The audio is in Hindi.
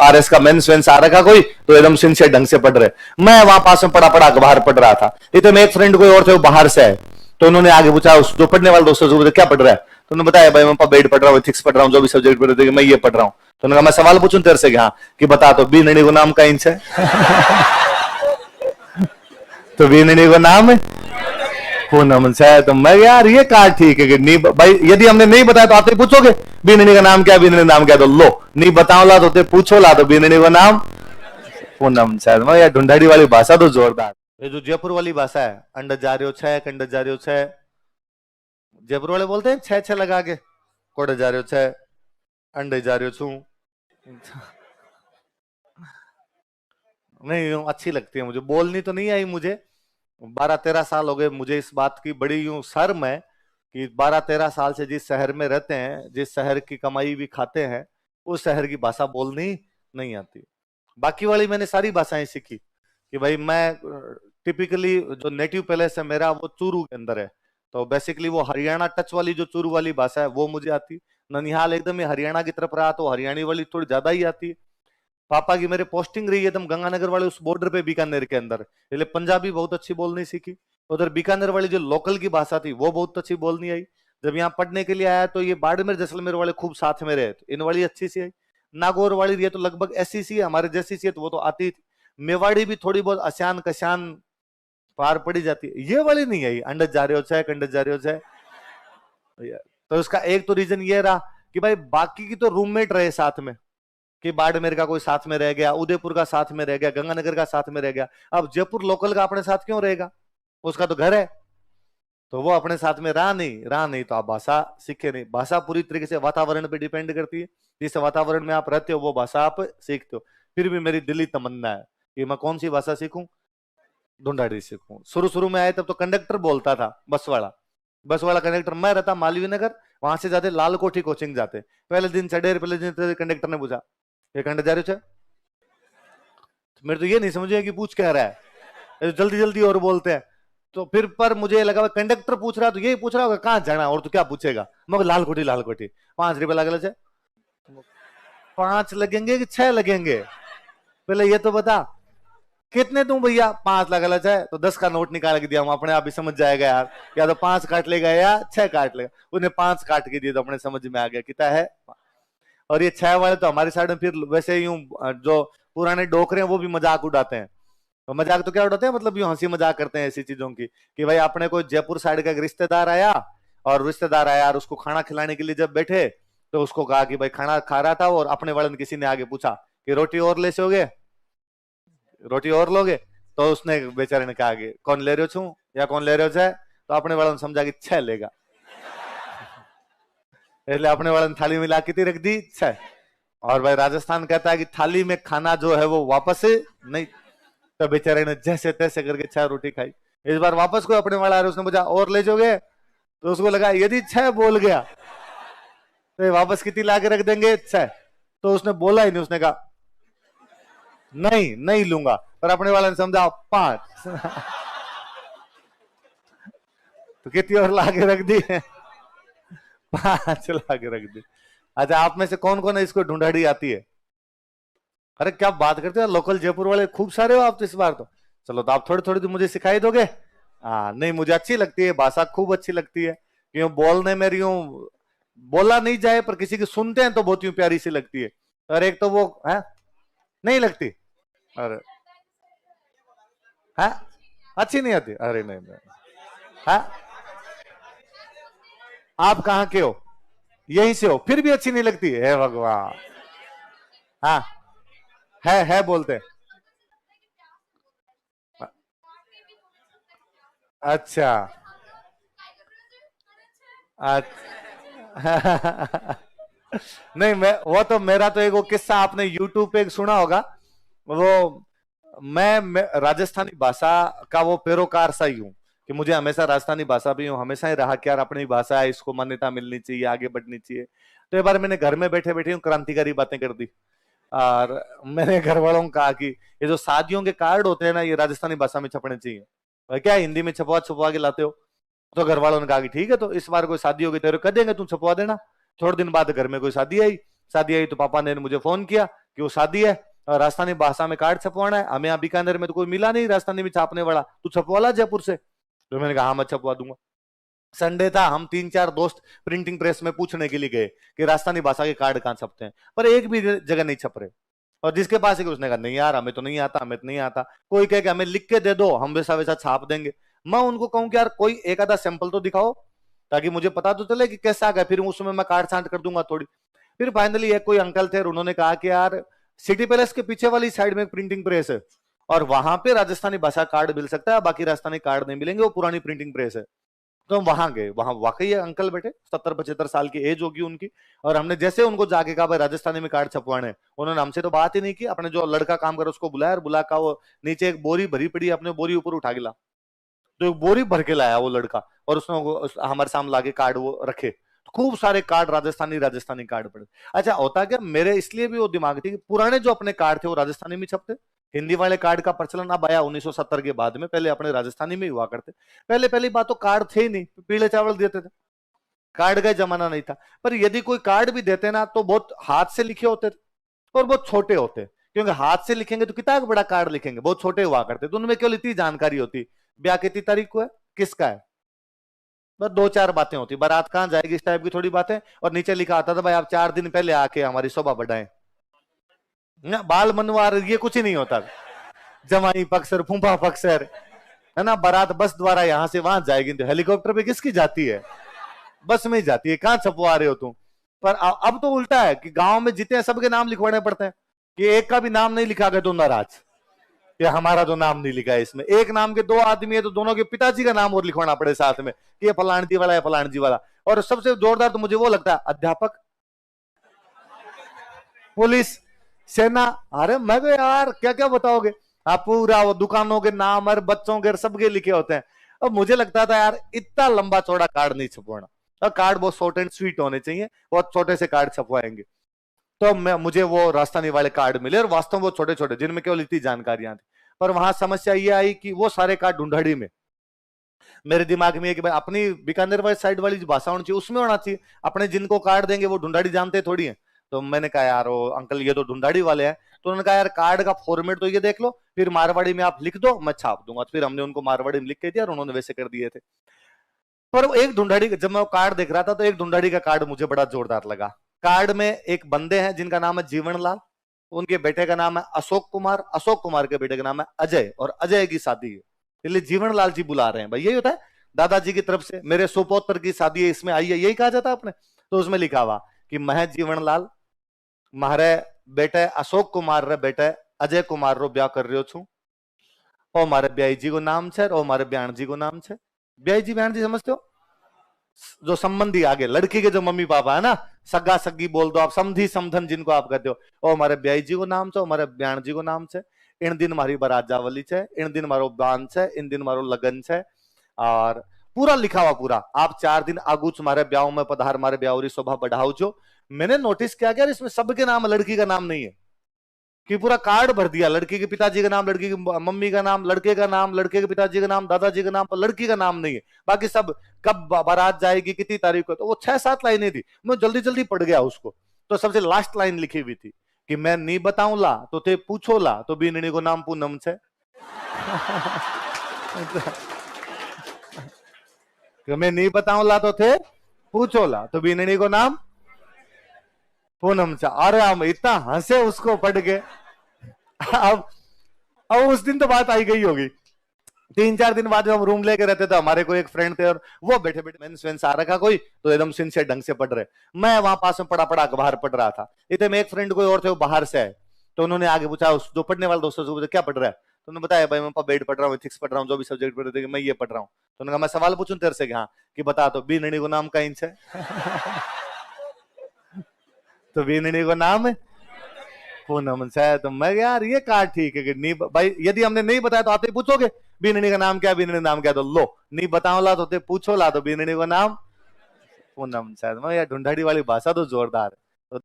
RS का मेंस वेंस आ रखा कोई, तो एकदम सिंसियर ढंग से पढ़ रहे। मैं वहां पास में पड़ा बाहर पढ़ रहा था। इतने में एक फ्रेंड कोई और थे, वो बाहर से आए, तो उन्होंने आगे पूछा उस जो पढ़ने वाले दोस्तों से, क्या पढ़ रहा है? तो उन्होंने बताया भाई मैं पबेड पढ़ रहा हूँ, एथिक्स पढ़ रहा हूँ, जो भी सब्जेक्ट पढ़ रहे थे मैं ये पढ़ रहा हूँ। तो उन्होंने कहा मैं सवाल पूछूं तेरे से कि हाँ, कि बता तो बी नड़ी को नाम का इंच है। तो बी नड़ी को नाम है पूनम से। तो मैं यार ये कहा ठीक है कि नहीं भाई, यदि हमने नहीं बताया तो आप ही पूछोगे बीननी का नाम क्या, बीननी नाम क्या, तो लो नहीं बताओ ला तो पूछो ला, तो बीननी का नाम पूनम से। मैं यार ढूंढाड़ी वाली भाषा तो जोरदार। ये जो जयपुर वाली भाषा है, अंडर जा रहे हो छह, कंडर जा रहे हो छह, जयपुर वाले बोलते हैं छह छह लगा के, कोड़े जा रहे हो छह, अंडे जा रहे हो छू। नहीं अच्छी लगती है मुझे, बोलनी तो नहीं आई मुझे। 12-13 साल हो गए मुझे इस बात की बड़ी यूं शर्म है कि 12-13 साल से जिस शहर में रहते हैं, जिस शहर की कमाई भी खाते हैं, उस शहर की भाषा बोलनी नहीं आती। बाकी वाली मैंने सारी भाषाएं सीखी कि भाई मैं टिपिकली जो नेटिव पैलेस है मेरा वो चूरू के अंदर है, तो बेसिकली वो हरियाणा टच वाली जो चूरू वाली भाषा है वो मुझे आती। ननिहाल एकदम ही हरियाणा की तरफ रहा तो हरियाणी वाली थोड़ी ज्यादा ही आती। पापा की मेरे पोस्टिंग रही एकदम गंगानगर वाले उस बॉर्डर पे बीकानेर के अंदर, इसलिए पंजाबी बहुत अच्छी बोलनी सीखी। उधर बीकानेर वाली जो लोकल की भाषा थी वो बहुत अच्छी बोलनी आई। जब यहाँ पढ़ने के लिए आया तो ये बाड़मेर जैसलमेर वाले खूब साथ में रहे, इन वाली अच्छी सी आई। नागौर वाली ये तो लगभग ऐसी सी है हमारे जैसी सी है, तो वो तो आती थी। मेवाड़ी भी थोड़ी बहुत अशान कशान पार पड़ी जाती है, ये वाली नहीं आई। अंडज जा रहे हो चाहे कंडज जा रहे हो चाहे। तो इसका एक तो रीजन ये रहा कि भाई बाकी की तो रूममेट रहे साथ में, कि बाड़मेर का कोई साथ में रह गया, उदयपुर का साथ में रह गया, गंगानगर का साथ में रह गया। अब जयपुर लोकल का अपने साथ क्यों रहेगा, उसका तो घर है, तो वो अपने साथ में रहा नहीं तो आप भाषा सीखे नहीं। भाषा पूरी तरीके से वातावरण पे डिपेंड करती है, जिस वातावरण में आप रहते हो वो भाषा आप सीखते हो। फिर भी मेरी दिली तमन्ना है कि मैं कौन सी भाषा सीखूं, ढूंढाड़ी सीखूं। शुरू में आए तब तो कंडक्टर बोलता था, बस वाला कंडक्टर मैं रहता मालवीय नगर, वहां से जाते लाल कोठी कोचिंग जाते। पहले दिन चढ़े, पहले दिन कंडक्टर ने पूछा ये कंडक्टर जा रहे हो, मेरे तो ये नहीं समझ कि पूछ क्या रहा है, जल्दी जल्दी और बोलते हैं। तो फिर पर मुझे लगा कंडक्टर पूछ रहा तो यही पूछ रहा होगा कहाँ जाना, और तो क्या पूछेगा। मगर लाल कोठी 5 रुपए लगे, 5 लगेंगे कि 6 लगेंगे, पहले ये तो बता। कितने दूं भैया, 5 लगा है, तो 10 का नोट निकाल के दिया, हम अपने आप ही समझ जाएगा यार, या तो 5 काट लेगा या 6 काट लेगा। उन्हें 5 काट के दिए तो अपने समझ में आ गया कितना है। और ये 6 वाले तो हमारी साइड में फिर वैसे यूं जो पुराने डोकरे हैं वो भी मजाक उड़ाते हैं। तो मजाक तो क्या उड़ाते हैं, मतलब यूं हंसी मजाक करते हैं ऐसी चीजों की, कि भाई अपने कोई जयपुर साइड का एक रिश्तेदार आया और उसको खाना खिलाने के लिए जब बैठे तो उसको कहा कि भाई खाना खा रहा था और अपने वाले किसी ने आगे पूछा कि रोटी और ले सोगे, रोटी और लोगे, तो उसने बेचारे ने कहा कि कौन ले रहे हो छू या कौन ले रहे हो छह, तो अपने वाले ने समझा कि 6 लेगा, इसलिए अपने वाले ने थाली मिला कितनी रख दी 6। और भाई राजस्थान कहता है कि थाली में खाना जो है वो वापस नहीं, तो बेचारे ने जैसे तैसे करके 6 रोटी खाई। इस बार वापस कोई अपने वाला आ रहा, उसने पूछा और ले जाओगे, तो उसको लगा यदि 6 बोल गया तो वापस कितनी ला के रख देंगे 6, तो उसने बोला ही नहीं, उसने कहा नहीं लूंगा, पर अपने वाले ने समझा 5 तो कितनी और ला के रख दी 5 ला के रख दी। अच्छा आप में से कौन कौन है इसको ढूंढाड़ी आती है? अरे क्या बात करते हो, लोकल जयपुर वाले खूब सारे हो आप तो इस बार तो। चलो तो आप थोड़ी थोड़ी तो मुझे सिखाई दोगे। हाँ नहीं मुझे अच्छी लगती है भाषा, खूब अच्छी लगती है, क्यों बोलने में यूं बोला नहीं जाए पर किसी की सुनते हैं तो बहुत यूं प्यारी सी लगती है। और एक तो वो है नहीं लगती, अरे है अच्छी नहीं आती, अरे नहीं है। आप कहाँ के हो, यहीं से हो, फिर भी अच्छी नहीं लगती है भगवान। हाँ है बोलते हैं। अच्छा नहीं मैं वो तो मेरा तो एक वो किस्सा आपने यूट्यूब पे एक सुना होगा, वो मैं राजस्थानी भाषा का वो पैरोकार सा ही हूँ कि मुझे हमेशा राजस्थानी भाषा भी हूँ, हमेशा ही रहा कि यार अपनी भाषा है, इसको मान्यता मिलनी चाहिए, आगे बढ़नी चाहिए। तो एक बार मैंने घर में बैठे बैठे क्रांतिकारी बातें कर दी, और मैंने घर वालों को कहा कि ये जो शादियों के कार्ड होते हैं ना ये राजस्थानी भाषा में छपने चाहिए, और क्या हिंदी में छपवा के लाते हो। तो घर वालों ने कहा कि ठीक है, तो इस बार कोई शादी होगी तेरे कर देंगे, तुम छपवा देना। थोड़े दिन बाद घर में कोई शादी आई तो पापा ने मुझे फोन किया कि वो शादी है और राजस्थानी भाषा में कार्ड छपवाना है, हमें यहाँ बीकानेर में तो कोई मिला नहीं राजस्थानी में छापने वाला, तू छपवाला जयपुर से। तो मैंने कहा हाँ मैं छपवा दूंगा। संडे था, हम 3-4 दोस्त प्रिंटिंग प्रेस में पूछने के लिए गए कि राजस्थानी भाषा के कार्ड कहाँ छपते हैं, पर एक भी जगह नहीं छप रहे। और जिसके पास है उसने कहा नहीं यार हमें तो नहीं आता, हमें तो नहीं आता। कोई कहे कि हमें लिख के दे दो, हम वैसा वैसा छाप देंगे। मैं उनको कहूं कि यार कोई एक आधा सैंपल तो दिखाओ ताकि मुझे पता तो चले कि कैसा आ गया, फिर उसमें मैं काट छांट कर दूंगा थोड़ी। फिर फाइनली एक कोई अंकल थे और उन्होंने कहा कि यार सिटी पैलेस के पीछे वाली साइड में एक प्रिंटिंग प्रेस है और वहां पे राजस्थानी भाषा कार्ड मिल सकता है, बाकी राजस्थानी कार्ड नहीं मिलेंगे, वो पुरानी प्रिंटिंग प्रेस है। तो हम वहां गए, वहां वाकई अंकल बैठे 70-75 साल की एज होगी उनकी, और हमने जैसे उनको जाके कहा भाई राजस्थानी में कार्ड छपवाने, उन्होंने हमसे तो बात ही नहीं की, अपने जो लड़का काम करे उसको बुलाया और बुला का वो नीचे एक बोरी भरी पड़ी, अपने बोरी ऊपर उठा के ला, तो एक बोरी भर के लाया वो लड़का, और उसने हमारे सामने लाके कार्ड वो रखे, तो खूब सारे कार्ड राजस्थानी राजस्थानी कार्ड पड़े। अच्छा होता क्या, मेरे इसलिए भी वो दिमाग थी कि पुराने जो अपने कार्ड थे वो राजस्थानी में छपते, हिंदी वाले कार्ड का प्रचलन अब आया 1970 के बाद में, पहले अपने राजस्थानी में हुआ करते। पहले पहली बात तो कार्ड थे ही नहीं, पीले चावल देते थे, कार्ड का जमाना नहीं था। पर यदि कोई कार्ड भी देते ना तो बहुत हाथ से लिखे होते थे और बहुत छोटे होते, क्योंकि हाथ से लिखेंगे तो कितना बड़ा कार्ड लिखेंगे, बहुत छोटे हुआ करते, तो उनमें केवल इतनी जानकारी होती, ब्याह कितनी तारीख को है, किसका है, बस 2-4 बातें होती, बारात कहां जाएगी इस टाइप की थोड़ी बातें, और नीचे लिखा आता था भाई आप 4 दिन पहले आके हमारी शोभा बढ़ाएं, बाल मनवार ये कुछ ही नहीं होता, जमाई पक्षर फूफा पक्षर है ना, बारात बस द्वारा यहां से वहां जाएगी, तो हेलीकॉप्टर पे किसकी जाती है, बस में ही जाती है, कहां छपवा रहे हो तुम। पर अब तो उल्टा है कि गांव में जितने हैं सबके नाम लिखवाने पड़ते हैं, कि एक का भी नाम नहीं लिखा गया तो नाराज, कि हमारा तो नाम नहीं लिखा है इसमें, एक नाम के 2 आदमी है तो दोनों के पिताजी का नाम और लिखवाना पड़े साथ में, कि ये फलान जी वाला है फलान जी वाला। और सबसे जोरदार तो मुझे वो लगता है अध्यापक, पुलिस, सेना, अरे मैं तो यार क्या क्या बताओगे आप, पूरा वो दुकानों के नाम और बच्चों के सबके लिखे होते हैं। अब मुझे लगता था यार इतना लंबा चौड़ा कार्ड नहीं छपवाना, और कार्ड बहुत शॉर्ट एंड स्वीट होने चाहिए, बहुत छोटे से कार्ड छपवाएंगे। तो मुझे वो राजस्थानी वाले कार्ड मिले, और वास्तव में वो छोटे छोटे जिनमें केवल इतनी जानकारियां थी। पर वहां समस्या ये आई कि वो सारे कार्ड ढूंढाड़ी में, मेरे दिमाग में है कि भाई अपनी बीकानेर वाली साइड वाली जो भाषा होनी चाहिए उसमें होना चाहिए, अपने जिनको कार्ड देंगे वो ढूंढाड़ी जानते थोड़ी है। तो मैंने कहा यार वो अंकल ये तो ढूंढाड़ी वाले हैं, तो उन्होंने कहा यार कार्ड का फॉर्मेट तो ये देख लो, फिर मारवाड़ी में आप लिख दो मैं छाप दूंगा। तो फिर हमने उनको मारवाड़ी में लिख के दिया और उन्होंने वैसे कर दिए थे। पर वो एक ढूंढाड़ी, जब मैं वो कार्ड देख रहा था तो एक ढूंढाड़ी का कार्ड मुझे बड़ा जोरदार लगा। कार्ड में एक बंदे हैं जिनका नाम है जीवन लाल, उनके बेटे का नाम है अशोक कुमार, अशोक कुमार के बेटे का नाम है अजय, और अजय की शादी है, इसलिए जीवन लाल जी बुला रहे हैं। भाई यही होता है दादाजी की तरफ से मेरे सुपौत्र की शादी है इसमें आई है, यही कहा जाता है अपने। तो उसमें लिखा हुआ कि मैं जीवन लाल मारे बेटे अशोक कुमार रे बेटे अजय कुमार रो ब्याह कर रहे छू, और हमारे ब्याई जी को नाम है और हमारे ब्याण जी को नाम है। ब्याई जी ब्याण जी समझते हो, जो संबंधी आगे लड़की के जो मम्मी पापा है ना, सगा सगी बोल दो आप, समधी समधन जिनको आप कहते हो, और हमारे ब्याई जी को नाम है, हमारे ब्याण जी को नाम है। इन दिन मारी बारात जावली है, इन दिन मारो बांध है, इन दिन मारो लगन है, और पूरा लिखा हुआ पूरा, आप 4 दिन आगू तुम्हारे ब्याह में पधार, मारे ब्यावरी शोभा बढ़ाओ। जो मैंने नोटिस किया कि इसमें सबके नाम, लड़की का नाम नहीं है, कि पूरा कार्ड भर दिया, लड़की के पिताजी का नाम, लड़की की मम्मी का नाम, लड़के का नाम, लड़के के पिताजी का नाम, दादाजी का नाम, पर लड़की का नाम नहीं है। बाकी सब कब बारात जाएगी, कितनी तारीख को, तो वो 6-7 लाइनें थी, मैं जल्दी जल्दी पढ़ गया उसको। तो सबसे लास्ट लाइन लिखी हुई थी कि मैं नहीं बताऊं ला तो ते पूछो ला, तो बीननी को नाम पूनम छे। मैं नहीं बताऊं ला तो थे पूछो ला, तो बीननी को नाम पूनम छे। अरे हम इतना हंसे उसको पढ़ के। अब उस दिन तो बात आई गई होगी, 3-4 दिन बाद हम रूम लेके रहते थे, हमारे कोई एक फ्रेंड थे और वो बैठे बैठे मेंस वेंस आ रखा कोई, तो एकदम सिंसियर ढंग से पढ़ रहे, मैं वहां पास में पढ़ा पढ़ा बाहर पढ़ रहा था। इतने में एक फ्रेंड कोई और थे वो बाहर से आए, तो उन्होंने आगे पूछा उस जो पढ़ने वाले दोस्तों से, क्या पढ़ रहा है, तो उन्होंने बताया भाई मैं बेड पढ़ रहा हूँ, एथिक्स पढ़ रहा हूँ, जो भी सब्जेक्ट पढ़ रहे थे मैं ये पढ़ रहा हूँ। तो उन्होंने कहा मैं सवाल पूछूं तेरे से, हाँ, कि बता तो बी निर्णय को नाम का इंच है। तो बी निर्णय को नाम है पूनम से। तो मैं यार ये कहा ठीक है कि नहीं भाई, यदि हमने नहीं बताया तो आप ही पूछोगे बीननी का नाम क्या, बीननी नाम क्या, तो लो नहीं बताओ ला तो पूछो ला, तो बीननी का नाम पूनम से। मैं यार ढूंढाड़ी वाली भाषा तो जोरदार है।